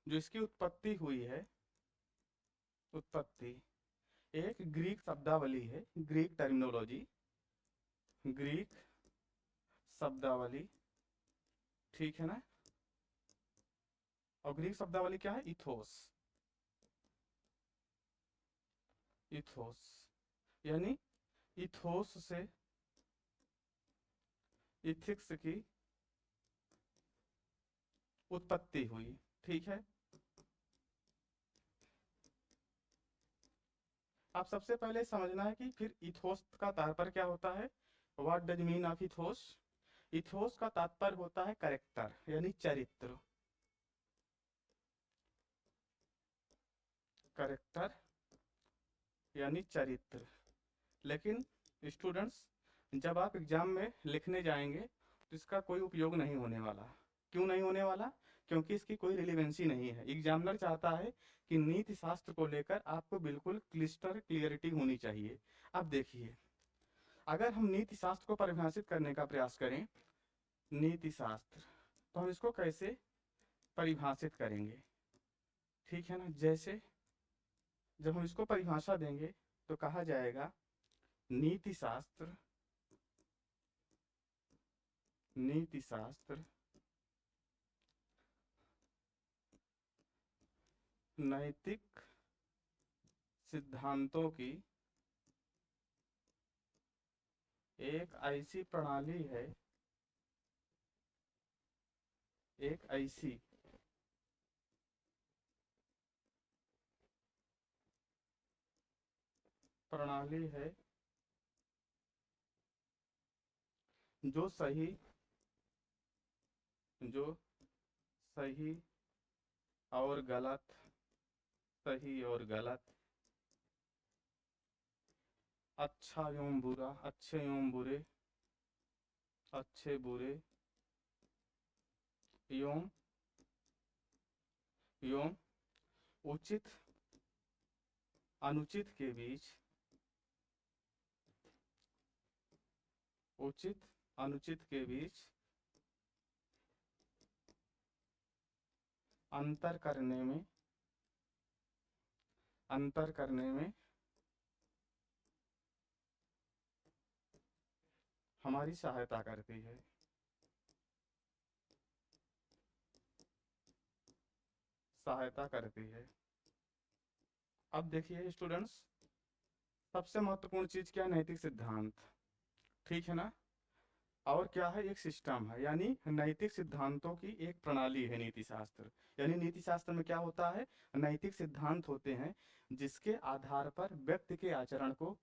जो इसकी उत्पत्ति हुई है, उत्पत्ति एक ग्रीक शब्दावली है, ग्रीक टर्मिनोलॉजी, ग्रीक शब्दावली, ठीक है ना। और ग्रीक शब्दावली क्या है? इथोस, इथोस यानी इथोस से इथिक्स की उत्पत्ति हुई, ठीक है। आप सबसे पहले समझना है कि फिर इथोस का तात्पर्य क्या होता है। What does mean of ethos? Ethos का तात्पर्य होता है कैरेक्टर यानी चरित्र, कैरेक्टर यानी चरित्र। लेकिन स्टूडेंट्स, जब आप एग्जाम में लिखने जाएंगे तो इसका कोई उपयोग नहीं होने वाला। क्यों नहीं होने वाला? क्योंकि इसकी कोई रिलेवेंसी नहीं है। एग्जामिनर चाहता है कि नीति शास्त्र को लेकर आपको बिल्कुल क्लिस्टर क्लियरिटी होनी चाहिए। अब देखिए, अगर हम नीति शास्त्र को परिभाषित करने का प्रयास करें, नीति शास्त्र, तो हम इसको कैसे परिभाषित करेंगे, ठीक है ना। जैसे जब हम इसको परिभाषा देंगे तो कहा जाएगा नीति शास्त्र, नीति शास्त्र नैतिक सिद्धांतों की एक ऐसी प्रणाली है, एक ऐसी प्रणाली है जो सही, जो सही और गलत, सही और गलत, अच्छा एवं बुरा, अच्छे एवं बुरे, अच्छे बुरे एवं एवं उचित अनुचित के बीच, उचित अनुचित के बीच अंतर करने में, अंतर करने में हमारी सहायता करती है, सहायता करती है। अब देखिए स्टूडेंट्स, सबसे महत्वपूर्ण चीज क्या है? नैतिक सिद्धांत, ठीक है ना। और क्या है? एक सिस्टम है, यानी नैतिक सिद्धांतों की एक प्रणाली है नीति शास्त्र। यानी नीति शास्त्र में क्या होता है? नैतिक सिद्धांत होते हैं जिसके आधार पर व्यक्ति के आचरण को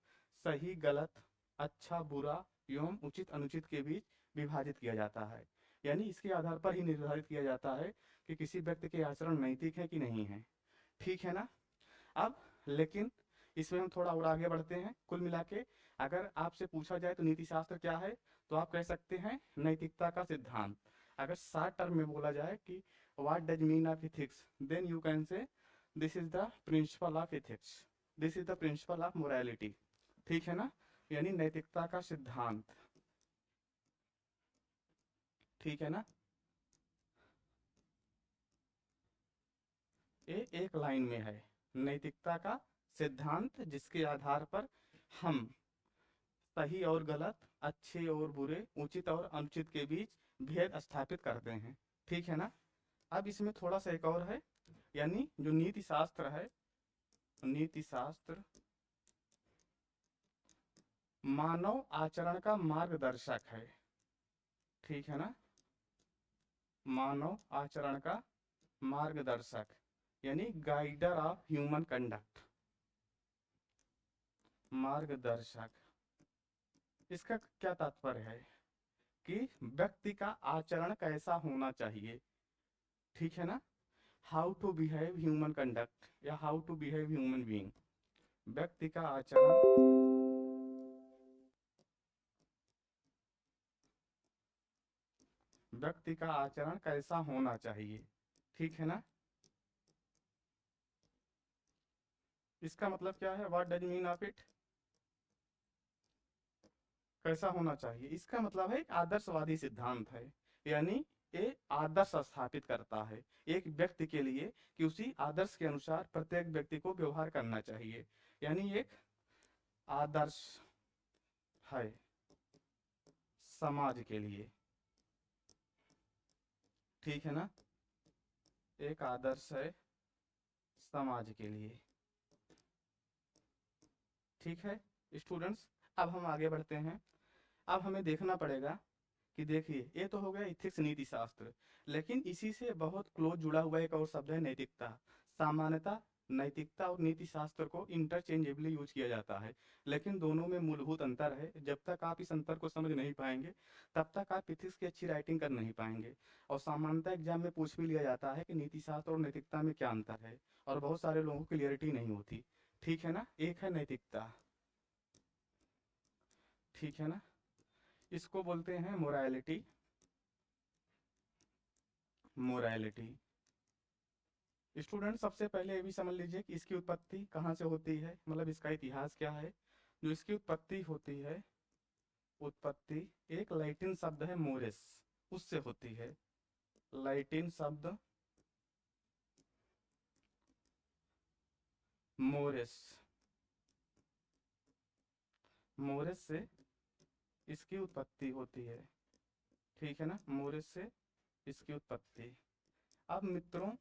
सही गलत, अच्छा बुरा एवं उचित अनुचित के बीच विभाजित किया जाता है। यानी इसके आधार पर ही निर्धारित किया जाता है कि किसी व्यक्ति के आचरण नैतिक है कि नहीं है, ठीक है ना। अब लेकिन इसमें हम थोड़ा और आगे बढ़ते हैं। कुल मिला के अगर आपसे पूछा जाए तो नीति शास्त्र क्या है, तो आप कह सकते हैं नैतिकता का सिद्धांत। अगर शॉर्ट टर्म में बोला जाए कि what does mean of ethics, then you can say this is the principle of ethics, this is the principle of morality, ठीक है ना। यानी नैतिकता का सिद्धांत, ठीक है ना। ये एक लाइन में है, नैतिकता का सिद्धांत जिसके आधार पर हम सही और गलत, अच्छे और बुरे, उचित और अनुचित के बीच भेद स्थापित करते हैं, ठीक है ना। अब इसमें थोड़ा सा एक और है, यानी जो नीति शास्त्र है, नीति शास्त्र मानव आचरण का मार्गदर्शक है, ठीक है ना। मानव आचरण का मार्गदर्शक यानी गाइडर ऑफ ह्यूमन कंडक्ट, मार्गदर्शक। इसका क्या तात्पर्य है कि व्यक्ति का आचरण कैसा होना चाहिए, ठीक है ना। How to behave human conduct या how to behave human being, व्यक्ति का आचरण, व्यक्ति का आचरण कैसा होना चाहिए, ठीक है ना। इसका मतलब क्या है? What does mean of it? कैसा होना चाहिए, इसका मतलब है एक आदर्शवादी सिद्धांत है। यानी ये आदर्श स्थापित करता है एक व्यक्ति के लिए कि उसी आदर्श के अनुसार प्रत्येक व्यक्ति को व्यवहार करना चाहिए, यानी एक आदर्श है समाज के लिए। ठीक है ना, एक आदर्श है समाज के लिए। ठीक है स्टूडेंट्स, अब हम आगे बढ़ते हैं। अब हमें देखना पड़ेगा कि देखिए ये तो हो गया इथिक्स नीति शास्त्र, लेकिन इसी से बहुत क्लोज जुड़ा हुआ एक और शब्द है नैतिकता। सामान्यतः नैतिकता और नीति शास्त्र को इंटरचेंजेबली यूज किया जाता है, लेकिन दोनों में मूलभूत अंतर है। जब तक आप इस अंतर को समझ नहीं पाएंगे तब तक आप इथिक्स की अच्छी राइटिंग कर नहीं पाएंगे। और सामान्यतः एग्जाम में पूछ भी लिया जाता है कि नीति शास्त्र और नैतिकता में क्या अंतर है, और बहुत सारे लोगों को क्लियरिटी नहीं होती। ठीक है ना, एक है नैतिकता, ठीक है ना, इसको बोलते हैं मोरालिटी। मोरालिटी स्टूडेंट, सबसे पहले ये भी समझ लीजिए कि इसकी उत्पत्ति कहाँ से होती है, मतलब इसका इतिहास क्या है। जो इसकी उत्पत्ति होती है, उत्पत्ति एक लैटिन शब्द है मोरिस, उससे होती है। लैटिन शब्द मोरिस, मोरिस से इसकी उत्पत्ति होती है। ठीक है ना, मोरिस से इसकी उत्पत्ति। अब मित्रों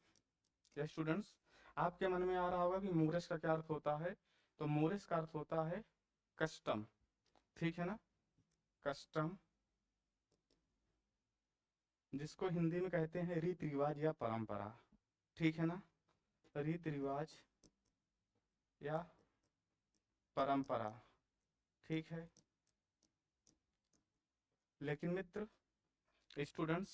या स्टूडेंट्स, आपके मन में आ रहा होगा कि मोरिस का क्या अर्थ होता है। तो मोरिस का अर्थ होता है कस्टम। ठीक है ना, कस्टम, जिसको हिंदी में कहते हैं रीति रिवाज या परंपरा। ठीक है ना, रीति रिवाज या परंपरा। ठीक है, लेकिन मित्र स्टूडेंट्स,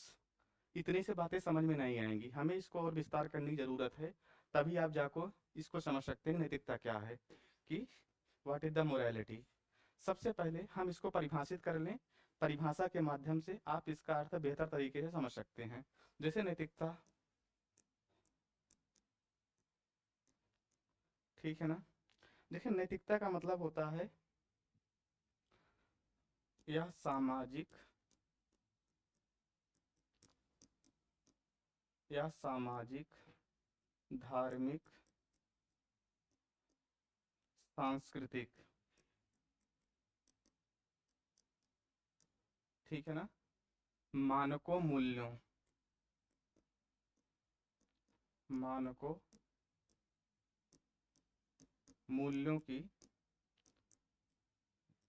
इतनी से बातें समझ में नहीं आएंगी, हमें इसको और विस्तार करने की जरूरत है। तभी आप जाको इसको समझ सकते हैं नैतिकता क्या है, कि व्हाट इज द मोरालिटी। सबसे पहले हम इसको परिभाषित कर लें। परिभाषा के माध्यम से आप इसका अर्थ बेहतर तरीके से समझ सकते हैं। जैसे नैतिकता, ठीक है ना, देखिए नैतिकता का मतलब होता है यह सामाजिक या सामाजिक, धार्मिक, सांस्कृतिक, ठीक है ना, मानकों मूल्यों, मानकों मूल्यों की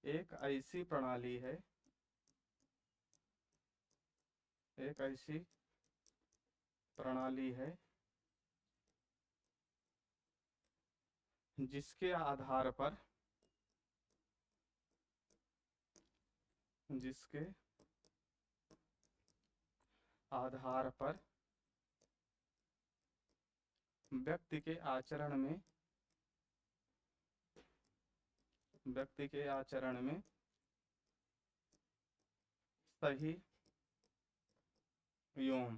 एक ऐसी प्रणाली है, एक ऐसी प्रणाली है जिसके आधार पर, जिसके आधार पर व्यक्ति के आचरण में, व्यक्ति के आचरण में सही एवं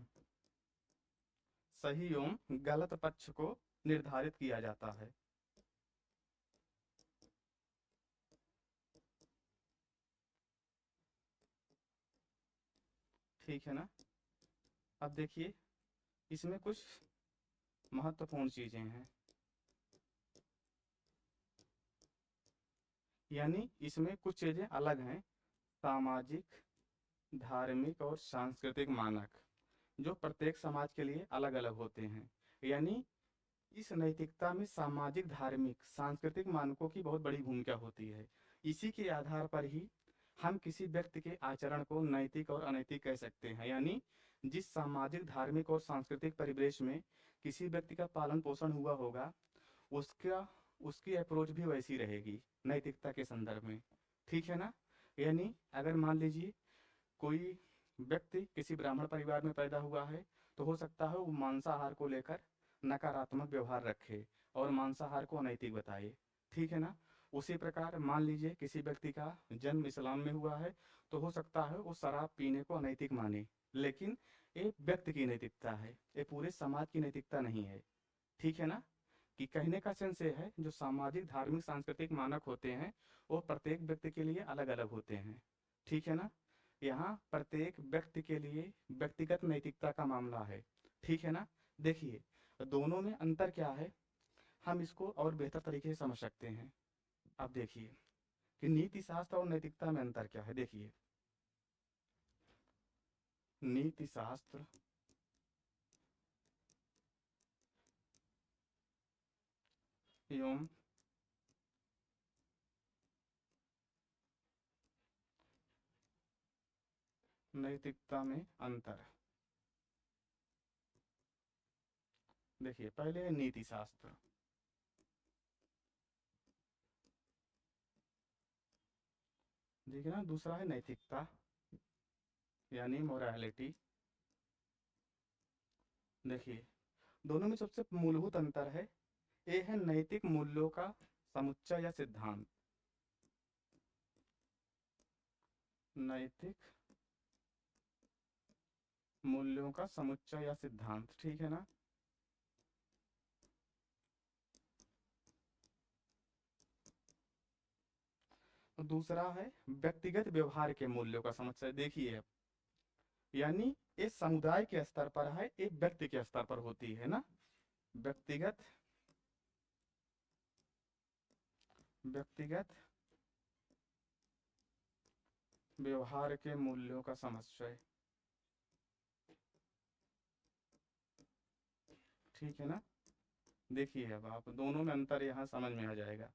सही एवं गलत पक्ष को निर्धारित किया जाता है। ठीक है ना, अब देखिए इसमें कुछ महत्वपूर्ण चीजें हैं, यानी इसमें कुछ चीजें अलग हैं। सामाजिक, धार्मिक और सांस्कृतिक मानक जो प्रत्येक समाज के लिए अलग अलग होते हैं। यानी इस नैतिकता में सामाजिक, धार्मिक, सांस्कृतिक मानकों की बहुत बड़ी भूमिका होती है। इसी के आधार पर ही हम किसी व्यक्ति के आचरण को नैतिक और अनैतिक कह सकते हैं। यानी जिस सामाजिक, धार्मिक और सांस्कृतिक परिवेश में किसी व्यक्ति का पालन पोषण हुआ होगा, उसका उसकी अप्रोच भी वैसी रहेगी नैतिकता के संदर्भ में। ठीक है ना, यानी अगर मान लीजिए कोई व्यक्ति किसी ब्राह्मण परिवार में पैदा हुआ है, तो हो सकता है वो मांसाहार को लेकर नकारात्मक व्यवहार रखे और मांसाहार को अनैतिक बताए। ठीक है ना, उसी प्रकार मान लीजिए किसी व्यक्ति का जन्म इस्लाम में हुआ है, तो हो सकता है वो शराब पीने को अनैतिक माने, लेकिन ये व्यक्ति की नैतिकता है, ये पूरे समाज की नैतिकता नहीं है। ठीक है ना, कि कहने का सेंस ये है जो सामाजिक, धार्मिक, सांस्कृतिक मानक होते हैं वो प्रत्येक व्यक्ति के लिए अलग अलग होते हैं। ठीक है ना, यहाँ प्रत्येक व्यक्ति के लिए व्यक्तिगत नैतिकता का मामला है, ठीक है ना। देखिए दोनों में अंतर क्या है, हम इसको और बेहतर तरीके से समझ सकते हैं। अब देखिए कि नीति शास्त्र और नैतिकता में अंतर क्या है। देखिए नीति शास्त्र एवं नैतिकता में अंतर। देखिए पहले है नीति शास्त्र, ठीक है ना। दूसरा है नैतिकता यानी मोरालिटी। देखिए दोनों में सबसे मूलभूत अंतर है, ये है नैतिक मूल्यों का समुच्चय या सिद्धांत। नैतिक मूल्यों का समुच्चय या सिद्धांत, ठीक है ना। दूसरा है व्यक्तिगत व्यवहार के मूल्यों का समुच्चय। देखिए यानी ये समुदाय के स्तर पर है, एक व्यक्ति के स्तर पर होती है ना। व्यक्तिगत व्यक्तिगत व्यवहार के मूल्यों का समुच्चय, ठीक है ना। देखिए अब आप दोनों में अंतर यहाँ समझ में आ जाएगा।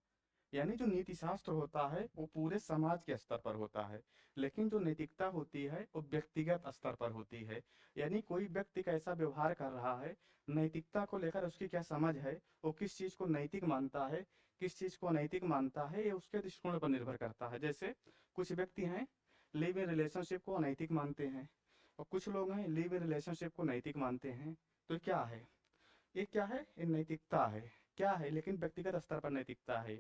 यानी जो नीति शास्त्र होता है वो पूरे समाज के स्तर पर होता है, लेकिन जो नैतिकता होती है वो व्यक्तिगत स्तर पर होती है। यानी कोई व्यक्ति कैसा व्यवहार कर रहा है, नैतिकता को लेकर उसकी क्या समझ है, वो किस चीज को नैतिक मानता है, किस चीज को नैतिक मानता है, ये उसके दृष्टिकोण पर निर्भर करता है। जैसे कुछ व्यक्ति हैं लिव इन रिलेशनशिप को अनैतिक मानते हैं, और कुछ लोग हैं लिव इन रिलेशनशिप को नैतिक मानते हैं। तो क्या है ये, क्या है ये नैतिकता है, क्या है, लेकिन व्यक्तिगत स्तर पर नैतिकता है,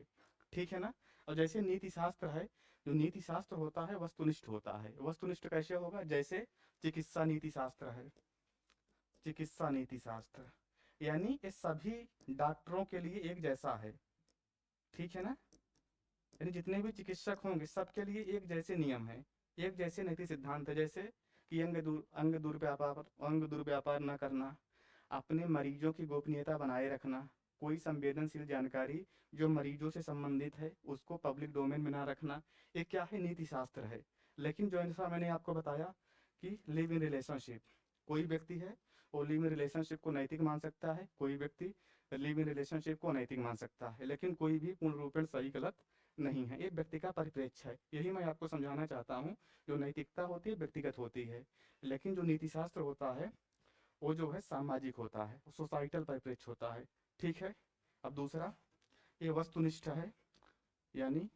ठीक है ना। और जैसे नीति शास्त्र है, जो नीति शास्त्र होता है वस्तुनिष्ठ होता है। वस्तुनिष्ठ कैसे होगा, जैसे चिकित्सा नीति शास्त्र है, चिकित्सा नीति शास्त्र यानी ये सभी डॉक्टरों के लिए एक जैसा है, ठीक है ना। यानी जितने भी चिकित्सक होंगे सबके लिए एक जैसे नियम है, एक जैसे नैतिक सिद्धांत है। जैसे कि अंग दुर्व्यापार न करना, अपने मरीजों की गोपनीयता बनाए रखना, कोई संवेदनशील जानकारी जो मरीजों से संबंधित है उसको पब्लिक डोमेन में ना रखना, ये क्या है, नीति शास्त्र है। लेकिन जो ऐसा मैंने आपको बताया कि लिव इन रिलेशनशिप, कोई व्यक्ति है वो लिव इन रिलेशनशिप को नैतिक मान सकता है, कोई व्यक्ति लिव इन रिलेशनशिप को अनैतिक मान सकता है, लेकिन कोई भी पूर्ण रूपेण सही गलत नहीं है। ये व्यक्ति का परिप्रेक्ष्य है, यही मैं आपको समझाना चाहता हूँ। जो नैतिकता होती है व्यक्तिगत होती है, लेकिन जो नीति शास्त्र होता है वो जो है सामाजिक होता है, सोसाइटल परिप्रेक्ष्य होता है, ठीक है। अब दूसरा ये वस्तुनिष्ठ है, यानी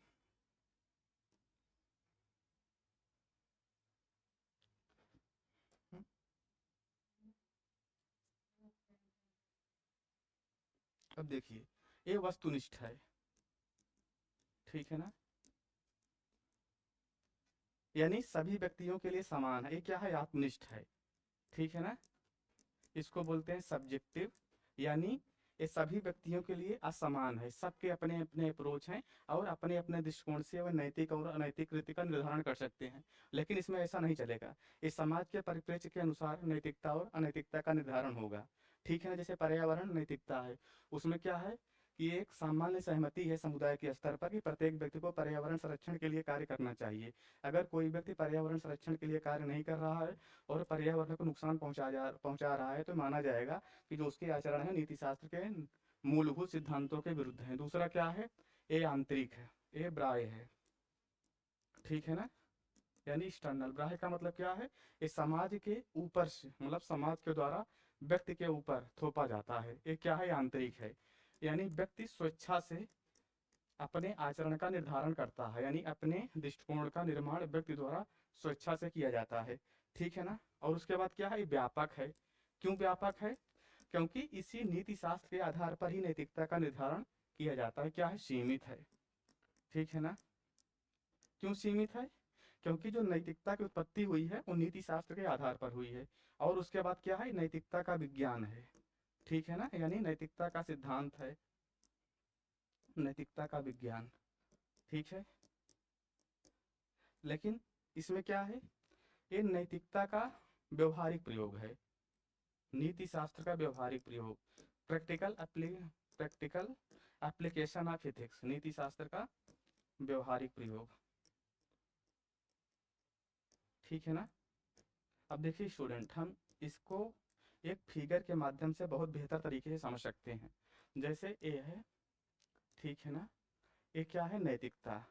अब देखिए ये वस्तुनिष्ठ है, ठीक है ना। यानी सभी व्यक्तियों के लिए समान है, ये क्या है, आत्मनिष्ठ है, ठीक है ना। इसको बोलते हैं सब्जेक्टिव, यानी ये सभी व्यक्तियों के लिए असमान है, सबके अपने अपने अप्रोच हैं और अपने अपने दृष्टिकोण से वह नैतिक और अनैतिक कृत्य का निर्धारण कर सकते हैं। लेकिन इसमें ऐसा नहीं चलेगा, इस समाज के परिप्रेक्ष्य के अनुसार नैतिकता और अनैतिकता का निर्धारण होगा, ठीक है ना। जैसे पर्यावरण नैतिकता है, उसमें क्या है कि एक सामान्य सहमति है समुदाय के स्तर पर कि प्रत्येक व्यक्ति को पर्यावरण संरक्षण के लिए कार्य करना चाहिए। अगर कोई व्यक्ति पर्यावरण संरक्षण के लिए कार्य नहीं कर रहा है और पर्यावरण को नुकसान पहुंचा रहा है, तो माना जाएगा कि जो उसके आचरण है नीति शास्त्र के मूलभूत सिद्धांतों के विरुद्ध है। दूसरा क्या है, ये आंतरिक है, ये बाह्य है, ठीक है ना। यानी एक्सटर्नल, बाह्य का मतलब क्या है, ये समाज के ऊपर से, मतलब समाज के द्वारा व्यक्ति के ऊपर थोपा जाता है। ये क्या है, आंतरिक है, यानी व्यक्ति स्वेच्छा से अपने आचरण का निर्धारण करता है, यानी अपने दृष्टिकोण का निर्माण व्यक्ति द्वारा स्वेच्छा से किया जाता है, ठीक है ना। और उसके बाद क्या है, ये व्यापक है। क्यों व्यापक है, क्योंकि इसी नीति शास्त्र के आधार पर ही नैतिकता का निर्धारण किया जाता है। क्या है, सीमित है, ठीक है ना। क्यों सीमित है, क्योंकि जो नैतिकता की उत्पत्ति हुई है वो नीति शास्त्र के आधार पर हुई है। और उसके बाद क्या है, नैतिकता का विज्ञान है, ठीक है ना। यानी नैतिकता का सिद्धांत है, नैतिकता का विज्ञान, ठीक है। लेकिन इसमें क्या है ये नैतिकता का व्यवहारिक प्रयोग है, नीति शास्त्र का व्यवहारिक प्रयोग, प्रैक्टिकल एप्लीकेशन ऑफ एथिक्स, नीति शास्त्र का व्यवहारिक प्रयोग। ठीक है ना। अब देखिए स्टूडेंट, हम इसको एक फिगर के माध्यम से बहुत बेहतर तरीके से समझ सकते हैं। जैसे ए है, ठीक है ना, ये क्या है, नैतिकता,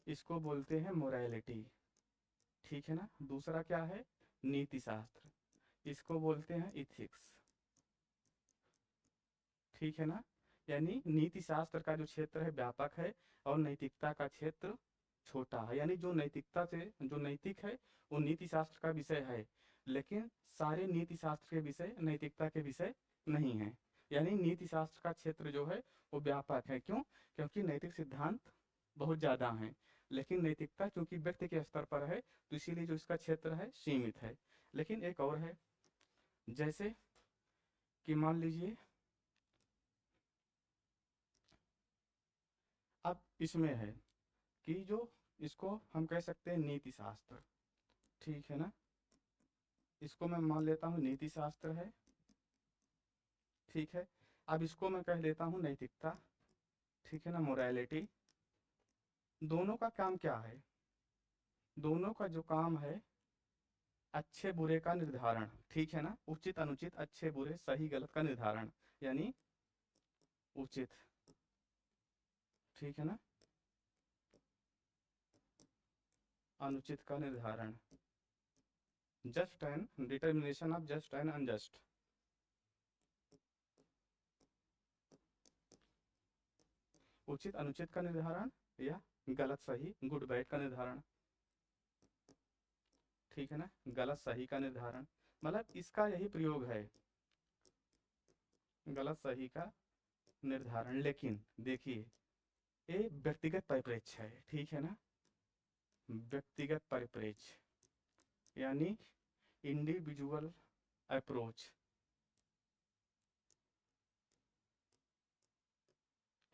इसको बोलते हैं मोरालिटी। ठीक है ना। दूसरा क्या है, नीति शास्त्र, इसको बोलते हैं इथिक्स। ठीक है ना। यानी नीति शास्त्र का जो क्षेत्र है व्यापक है और नैतिकता का क्षेत्र छोटा है। यानी जो नैतिकता से जो नैतिक है वो नीति शास्त्र का विषय है, लेकिन सारे नीति शास्त्र के विषय नैतिकता के विषय नहीं है। यानी नीति शास्त्र का क्षेत्र जो है वो व्यापक है। क्यों? क्योंकि नैतिक सिद्धांत बहुत ज़्यादा हैं, लेकिन नैतिकता चूंकि व्यक्ति के स्तर पर है तो इसीलिए जो इसका क्षेत्र है सीमित है। लेकिन एक और है, जैसे कि मान लीजिए अब इसमें है कि जो इसको हम कह सकते हैं नीति शास्त्र। ठीक है ना। इसको मैं मान लेता हूँ नीति शास्त्र है। ठीक है। अब इसको मैं कह देता हूँ नैतिकता। ठीक है ना, मोरालिटी। दोनों का काम क्या है? दोनों का जो काम है अच्छे बुरे का निर्धारण। ठीक है ना, उचित अनुचित, अच्छे बुरे, सही गलत का निर्धारण, यानी उचित। ठीक है ना, अनुचित का निर्धारण, just and determination of just and unjust. उचित अनुचित का निर्धारण या गलत सही, गुड बैड का निर्धारण। ठीक है ना, गलत सही का निर्धारण, मतलब इसका यही प्रयोग है, गलत सही का निर्धारण। लेकिन देखिए ये व्यक्तिगत परिप्रेक्ष्य है। ठीक है ना, व्यक्तिगत परिप्रेक्ष्य यानी इंडिविजुअल अप्रोच।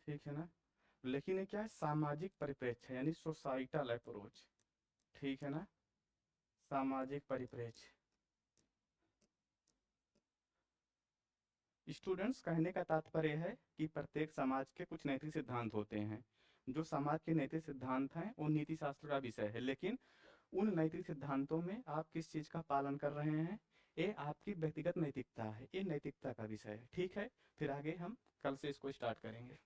ठीक है ना। लेकिन ये क्या है, सामाजिक परिप्रेक्ष्य है, यानी सोसाइटल अप्रोच। ठीक है ना, सामाजिक परिप्रेक्ष्य। स्टूडेंट्स, कहने का तात्पर्य है कि प्रत्येक समाज के कुछ नैतिक सिद्धांत होते हैं। जो समाज के नैतिक सिद्धांत हैं वो नीति शास्त्र का विषय है, लेकिन उन नैतिक सिद्धांतों में आप किस चीज का पालन कर रहे हैं ये आपकी व्यक्तिगत नैतिकता है, ये नैतिकता का विषय है। ठीक है, फिर आगे हम कल से इसको स्टार्ट करेंगे।